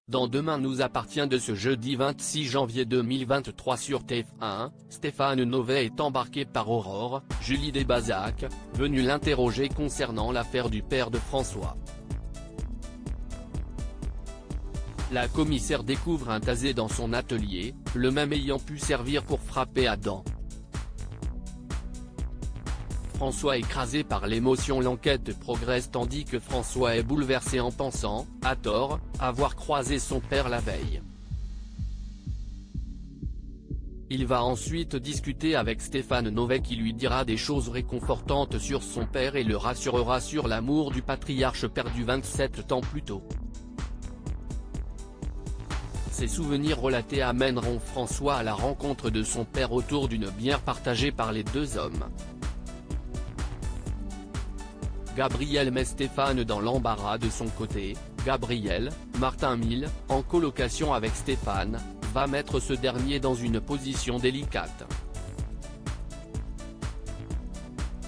Dans Demain nous appartient de ce jeudi 26 janvier 2023 sur TF1, Stéphane Novet est embarqué par Aurore, Julie Desbazac, venue l'interroger concernant l'affaire du père de François. La commissaire découvre un tasé dans son atelier, le même ayant pu servir pour frapper Adam. François écrasé par l'émotion. L'enquête progresse tandis que François est bouleversé en pensant, à tort, avoir croisé son père la veille. Il va ensuite discuter avec Stéphane Novet qui lui dira des choses réconfortantes sur son père et le rassurera sur l'amour du patriarche perdu 27 ans plus tôt. Ces souvenirs relatés amèneront François à la rencontre de son père autour d'une bière partagée par les deux hommes. Gabriel met Stéphane dans l'embarras de son côté. Gabriel, Martin Mille, en colocation avec Stéphane, va mettre ce dernier dans une position délicate.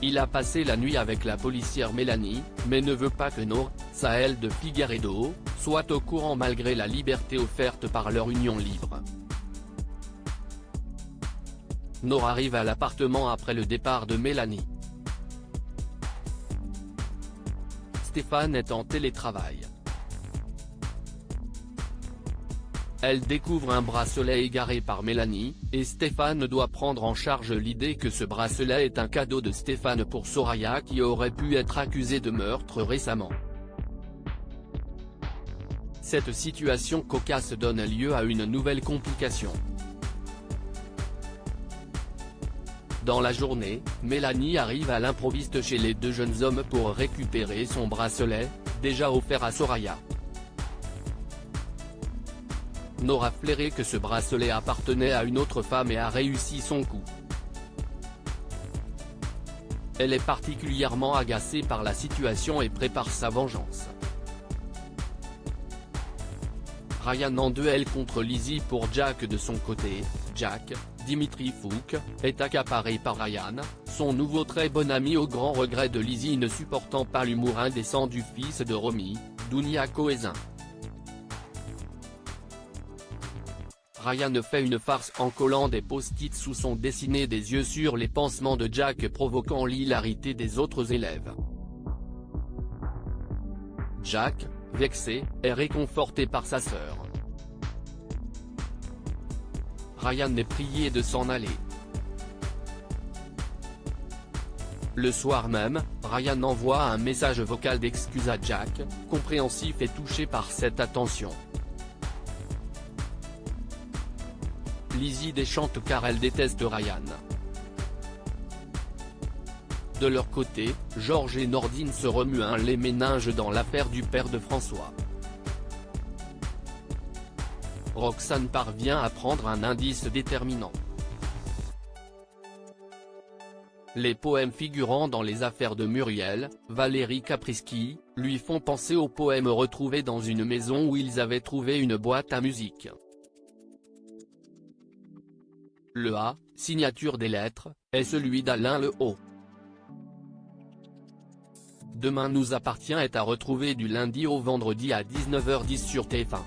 Il a passé la nuit avec la policière Mélanie, mais ne veut pas que Nora, Saël de Figueiredo, soit au courant malgré la liberté offerte par leur union libre. Nora arrive à l'appartement après le départ de Mélanie. Stéphane est en télétravail. Elle découvre un bracelet égaré par Mélanie, et Stéphane doit prendre en charge l'idée que ce bracelet est un cadeau de Stéphane pour Soraya qui aurait pu être accusée de meurtre récemment. Cette situation cocasse donne lieu à une nouvelle complication. Dans la journée, Mélanie arrive à l'improviste chez les deux jeunes hommes pour récupérer son bracelet, déjà offert à Soraya. Nora flairait que ce bracelet appartenait à une autre femme et a réussi son coup. Elle est particulièrement agacée par la situation et prépare sa vengeance. Ryan en duel contre Lizzie pour Jack. De son côté, Jack, Dimitri Fouk, est accaparé par Ryan, son nouveau très bon ami au grand regret de Lizzie ne supportant pas l'humour indécent du fils de Romy, Dounia Cohézin. Ryan fait une farce en collant des post-it sous son dessiné des yeux sur les pansements de Jack provoquant l'hilarité des autres élèves. Jack, vexé, est réconforté par sa sœur. Ryan est prié de s'en aller. Le soir même, Ryan envoie un message vocal d'excuse à Jack, compréhensif et touché par cette attention. Lizzie déchante car elle déteste Ryan. De leur côté, Georges et Nordine se remuent les méninges dans l'affaire du père de François. Roxane parvient à prendre un indice déterminant. Les poèmes figurant dans les affaires de Muriel, Valérie Caprisky, lui font penser aux poèmes retrouvés dans une maison où ils avaient trouvé une boîte à musique. Le A, signature des lettres, est celui d'Alain Le Haut. Demain nous appartient est à retrouver du lundi au vendredi à 19h10 sur TF1.